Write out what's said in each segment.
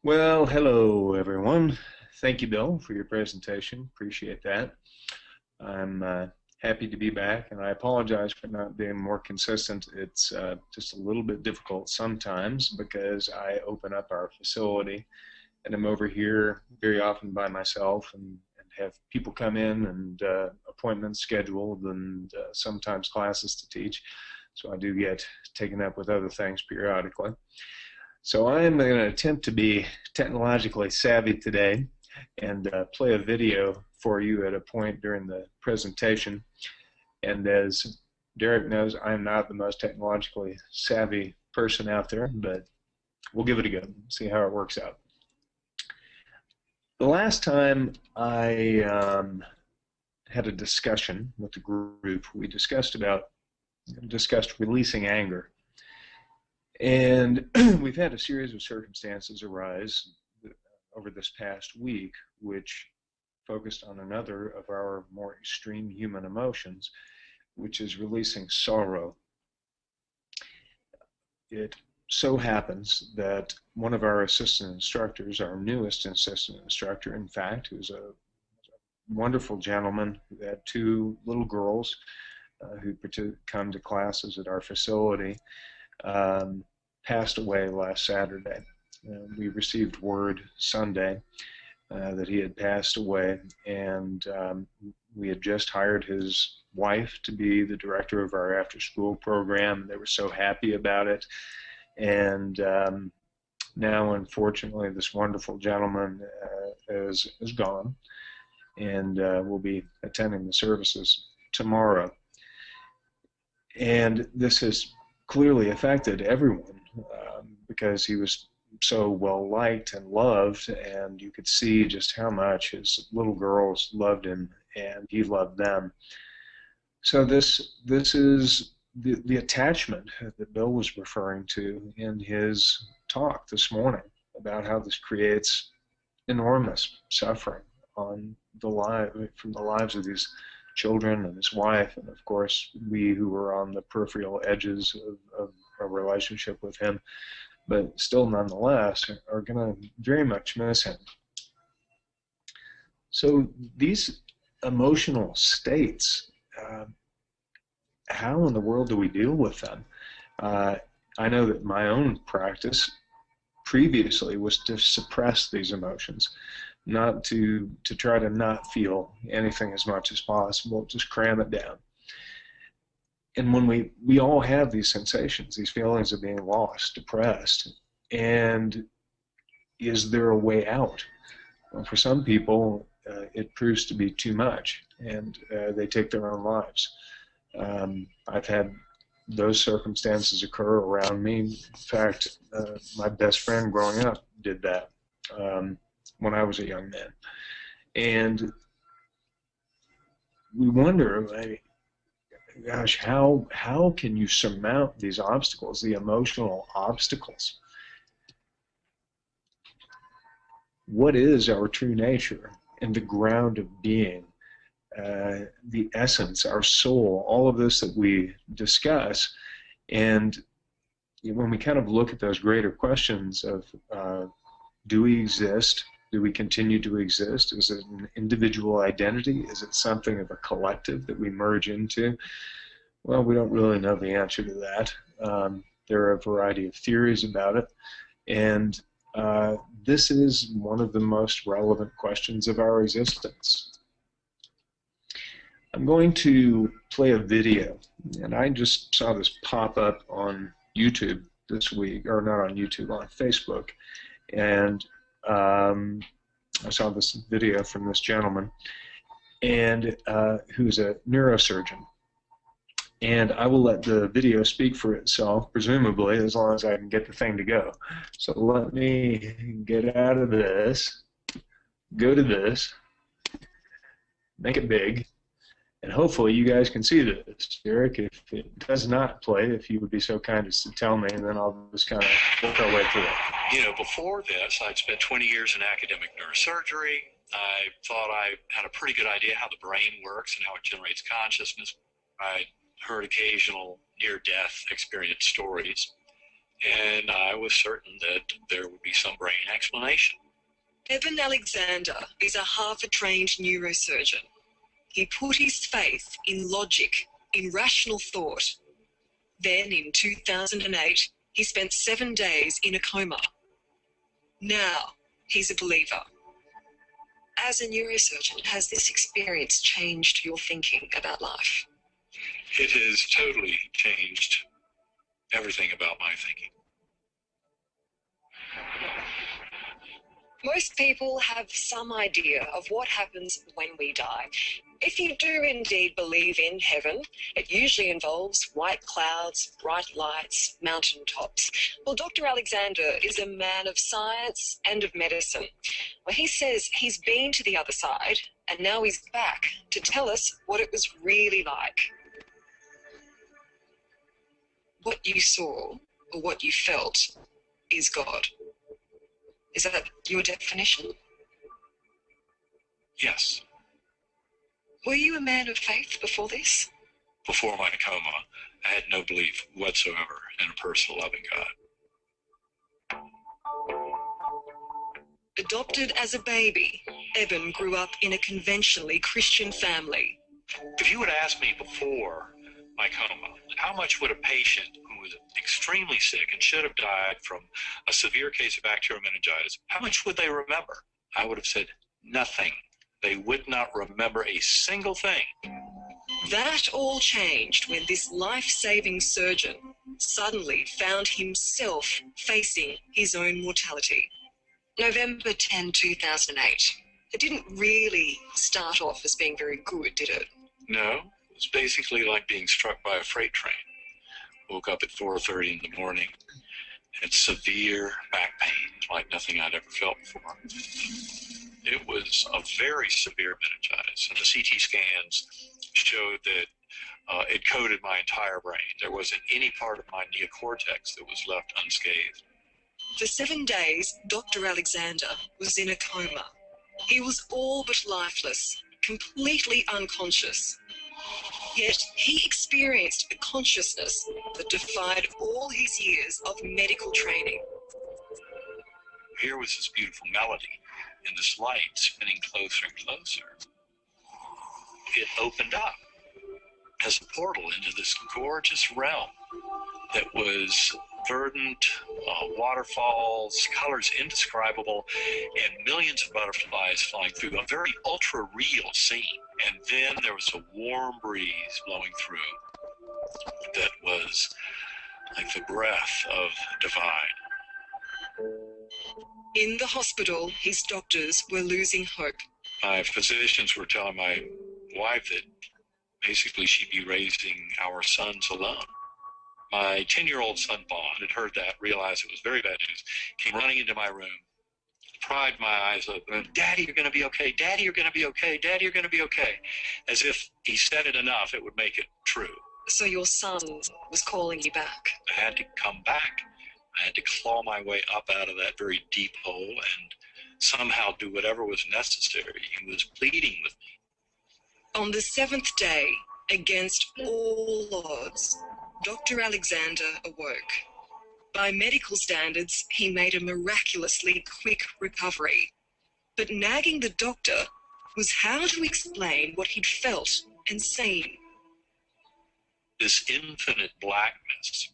Well, hello everyone. Thank you, Bill, for your presentation. Appreciate that. I'm happy to be back, and I apologize for not being more consistent. It's just a little bit difficult sometimes because I open up our facility, and I'm over here very often by myself, and have people come in and appointments scheduled, and sometimes classes to teach. So I do get taken up with other things periodically. So I am going to attempt to be technologically savvy today and play a video for you at a point during the presentation. And as Derek knows, I'm not the most technologically savvy person out there, but we'll give it a go, see how it works out. The last time I had a discussion with the group, we discussed releasing anger. And we've had a series of circumstances arise over this past week which focused on another of our more extreme human emotions, which is releasing sorrow. It so happens that one of our assistant instructors, our newest assistant instructor, in fact, who's a wonderful gentleman who had two little girls who come to classes at our facility, passed away last Saturday. We received word Sunday that he had passed away, and we had just hired his wife to be the director of our after-school program. They were so happy about it, and now, unfortunately, this wonderful gentleman is gone, and will be attending the services tomorrow. And this has clearly affected everyone because he was so well liked and loved, and you could see just how much his little girls loved him and he loved them. So this is the attachment that Bill was referring to in his talk this morning about how this creates enormous suffering on from the lives of these children and his wife, and of course we who were on the peripheral edges of a relationship with him, but still nonetheless are going to very much miss him. So these emotional states, how in the world do we deal with them? I know that my own practice previously was to suppress these emotions, not to try to not feel anything as much as possible, just cram it down. And when we all have these sensations, these feelings of being lost, depressed, and is there a way out? Well, for some people, it proves to be too much, and they take their own lives. I've had those circumstances occur around me. In fact, my best friend growing up did that when I was a young man. And we wonder, gosh, how can you surmount these obstacles, the emotional obstacles? What is our true nature and the ground of being, the essence, our soul, all of this that we discuss? And when we kind of look at those greater questions of do we exist? Do we continue to exist? Is it an individual identity? Is it something of a collective that we merge into? Well, we don't really know the answer to that. There are a variety of theories about it, and this is one of the most relevant questions of our existence. I'm going to play a video, and I just saw this pop up on YouTube this week, or not on YouTube, on Facebook, and I saw this video from this gentleman, and who's a neurosurgeon. And I will let the video speak for itself, presumably, as long as I can get the thing to go. So let me get out of this, go to this, make it big, and hopefully you guys can see this. Derek, if it does not play, if you would be so kind as to tell me, and then I'll just kind of work our way through it. You know, before this, I'd spent 20 years in academic neurosurgery. I thought I had a pretty good idea how the brain works and how it generates consciousness. I heard occasional near-death experience stories. and I was certain that there would be some brain explanation. Evan Alexander is a Harvard-trained neurosurgeon. He put his faith in logic, in rational thought. Then, in 2008, he spent 7 days in a coma. Now, he's a believer. As a neurosurgeon, has this experience changed your thinking about life? It has totally changed everything about my thinking. Most people have some idea of what happens when we die. If you do indeed believe in heaven, it usually involves white clouds, bright lights, mountain tops. Well, Dr. Alexander is a man of science and of medicine. Well, he says he's been to the other side and now he's back to tell us what it was really like. What you saw or what you felt is God. Is that your definition? Yes. Were you a man of faith before this? Before my coma, I had no belief whatsoever in a personal loving God. Adopted as a baby, Evan grew up in a conventionally Christian family. If you had asked me before my coma, how much would a patient who was extremely sick and should have died from a severe case of bacterial meningitis, how much would they remember? I would have said nothing. They would not remember a single thing. That all changed when this life-saving surgeon suddenly found himself facing his own mortality. November 10, 2008. It didn't really start off as being very good, did it? No, it was basically like being struck by a freight train. Woke up at 4:30 in the morning, had severe back pain like nothing I'd ever felt before. It was a very severe meningitis, and the CT scans showed that it coated my entire brain. There wasn't any part of my neocortex that was left unscathed. For 7 days, Dr. Alexander was in a coma. He was all but lifeless, completely unconscious. Yet he experienced a consciousness that defied all his years of medical training. Here was this beautiful melody, and this light spinning closer and closer. It opened up as a portal into this gorgeous realm that was verdant, waterfalls, colors indescribable, and millions of butterflies flying through a very ultra-real scene. And then there was a warm breeze blowing through that was like the breath of divine. In the hospital, his doctors were losing hope. My physicians were telling my wife that basically she'd be raising our sons alone. My 10-year-old son, Bond, had heard that, realized it was very bad news, came running into my room, pried my eyes open, "Daddy, you're going to be okay. Daddy, you're going to be okay. Daddy, you're going to be okay." As if he said it enough, it would make it true. So your son was calling you back. I had to come back. I had to claw my way up out of that very deep hole and somehow do whatever was necessary. He was pleading with me. On the 7th day, against all odds, Dr. Alexander awoke. By medical standards, he made a miraculously quick recovery. But nagging the doctor was how to explain what he'd felt and seen. This infinite blackness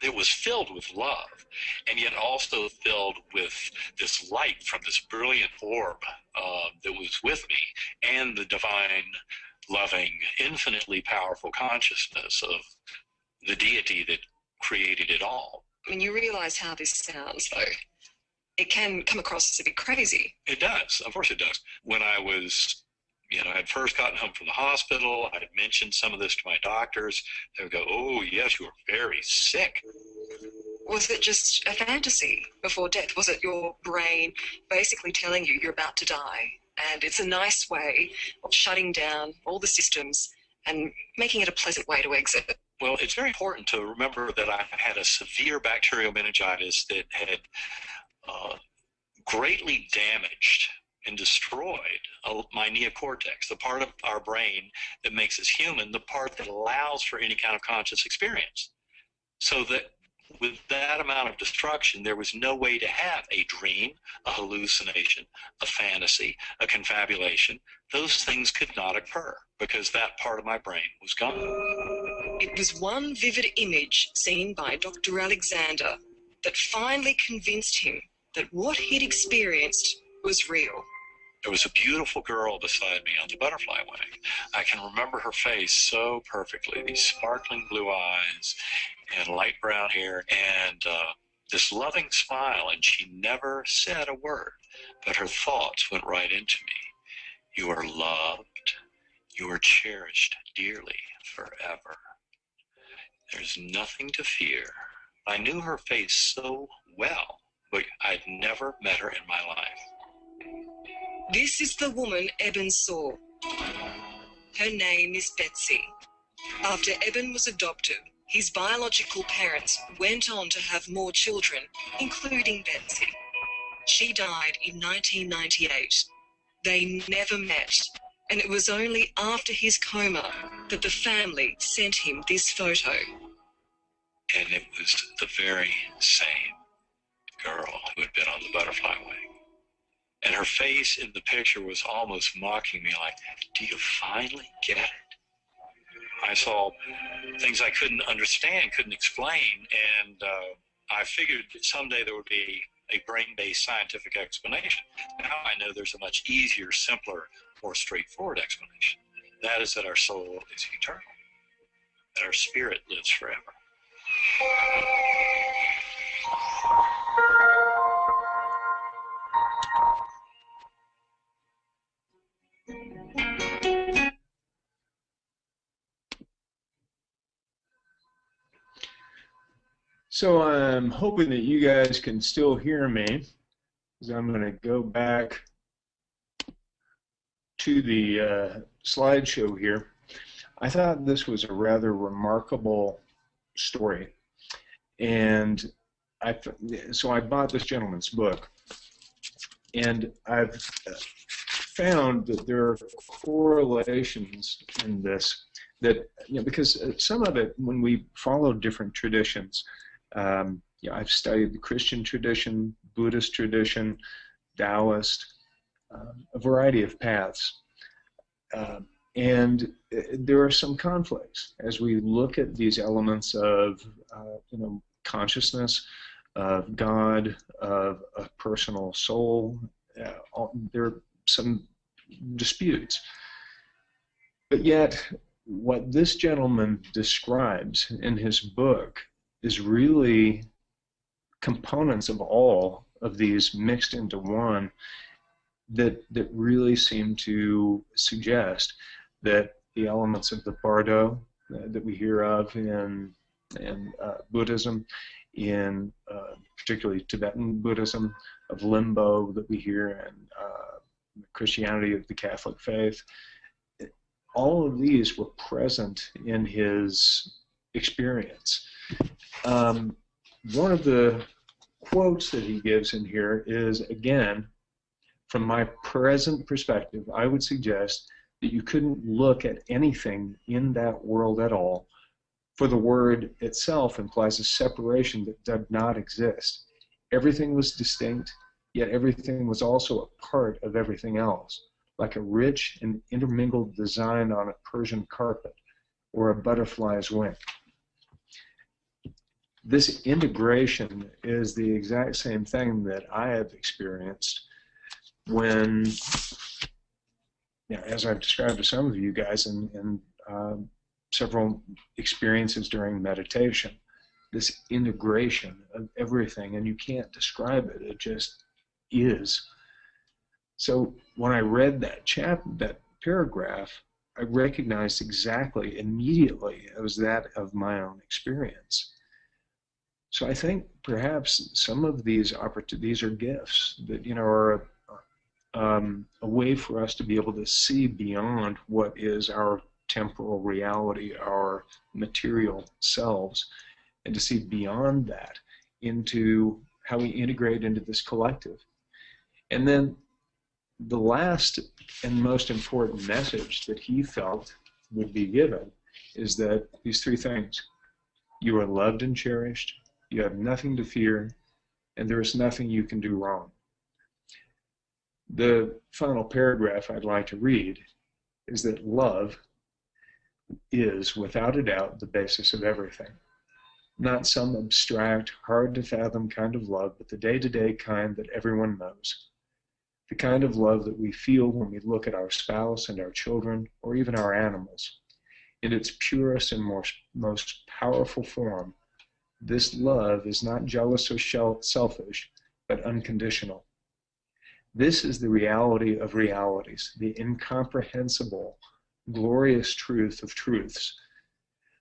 that was filled with love, and yet also filled with this light from this brilliant orb that was with me, and the divine, loving, infinitely powerful consciousness of the deity that created it all. I mean, you realize how this sounds, though. It can come across as a bit crazy. It does. Of course it does. When I was, had first gotten home from the hospital, I had mentioned some of this to my doctors. They would go, "Oh, yes, you were very sick." Was it just a fantasy before death? Was it your brain basically telling you you're about to die? And it's a nice way of shutting down all the systems and making it a pleasant way to exit. Well, it's very important to remember that I had a severe bacterial meningitis that had greatly damaged and destroyed my neocortex, the part of our brain that makes us human, the part that allows for any kind of conscious experience. So that With that amount of destruction, there was no way to have a dream, a hallucination, a fantasy, a confabulation. Those things could not occur because that part of my brain was gone. It was one vivid image seen by Dr. Alexander that finally convinced him that what he'd experienced was real. There was a beautiful girl beside me on the butterfly wing. I can remember her face so perfectly, these sparkling blue eyes and light brown hair and this loving smile, and she never said a word, but her thoughts went right into me. You are loved. You are cherished dearly forever. There's nothing to fear. I knew her face so well, but I'd never met her in my life. This is the woman Eben saw. Her name is Betsy. After Eben was adopted, his biological parents went on to have more children, including Betsy. She died in 1998. They never met, and it was only after his coma that the family sent him this photo. And it was the very same girl who had been on the butterfly wing. And her face in the picture was almost mocking me, like, do you finally get it? I saw things I couldn't understand, couldn't explain, and I figured that someday there would be a brain-based scientific explanation. Now I know there's a much easier, simpler, more straightforward explanation. That is that our soul is eternal, that our spirit lives forever. So I'm hoping that you guys can still hear me, because I'm going to go back to the slideshow here. I thought this was a rather remarkable story, and so I bought this gentleman's book, and I've found that there are correlations in this that, because some of it, when we follow different traditions, I've studied the Christian tradition, Buddhist tradition, Taoist, a variety of paths. And there are some conflicts as we look at these elements of consciousness, of God, of a personal soul. There are some disputes. But yet, what this gentleman describes in his book is really components of all of these mixed into one that really seem to suggest that the elements of the bardo that we hear of in Buddhism, in particularly Tibetan Buddhism, of limbo that we hear in Christianity of the Catholic faith, all of these were present in his experience. One of the quotes that he gives in here is, again, from my present perspective, I would suggest that you couldn't look at anything in that world at all, for the word itself implies a separation that did not exist. Everything was distinct, yet everything was also a part of everything else, like a rich and intermingled design on a Persian carpet or a butterfly's wing. This integration is the exact same thing that I have experienced when, as I've described to some of you guys in several experiences during meditation, this integration of everything, and you can't describe it, it just is. So when I read that paragraph, I recognized exactly, immediately, it was that of my own experience. So I think perhaps some of these opportunities are gifts that are a way for us to be able to see beyond what is our temporal reality, our material selves, and to see beyond that into how we integrate into this collective. And then the last and most important message that he felt would be given is that these three things: you are loved and cherished, You have nothing to fear, and there is nothing you can do wrong. The final paragraph I'd like to read is that love is, without a doubt, the basis of everything. Not some abstract, hard-to-fathom kind of love, but the day-to-day kind that everyone knows. The kind of love that we feel when we look at our spouse and our children, or even our animals. In its purest and most powerful form, this love is not jealous or selfish, but unconditional. This is the reality of realities, the incomprehensible, glorious truth of truths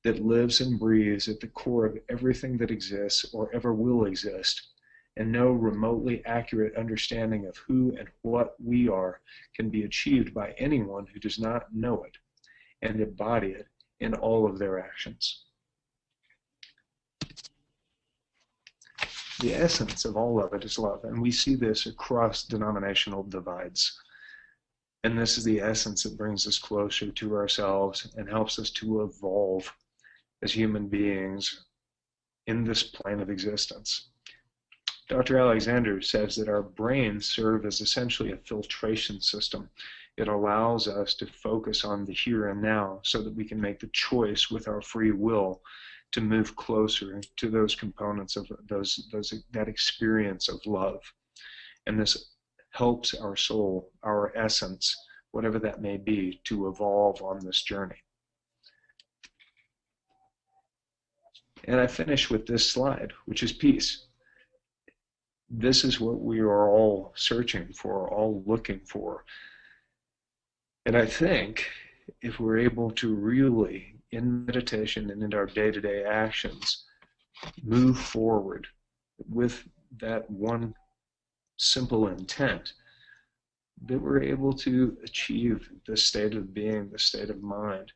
that lives and breathes at the core of everything that exists or ever will exist, and no remotely accurate understanding of who and what we are can be achieved by anyone who does not know it and embody it in all of their actions. The essence of all of it is love, and we see this across denominational divides. And this is the essence that brings us closer to ourselves and helps us to evolve as human beings in this plane of existence. Dr. Alexander says that our brains serve as essentially a filtration system. It allows us to focus on the here and now so that we can make the choice with our free will to move closer to those components of that experience of love. And this helps our soul, our essence, whatever that may be, to evolve on this journey. And I finish with this slide, which is peace. This is what we are all searching for, all looking for. And I think if we're able to really, in meditation and in our day-to-day actions, move forward with that one simple intent, that we're able to achieve the state of being, the state of mind,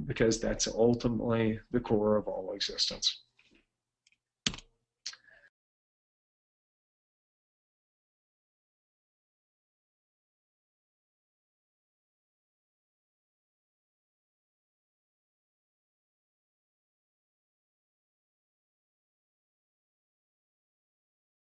because that's ultimately the core of all existence.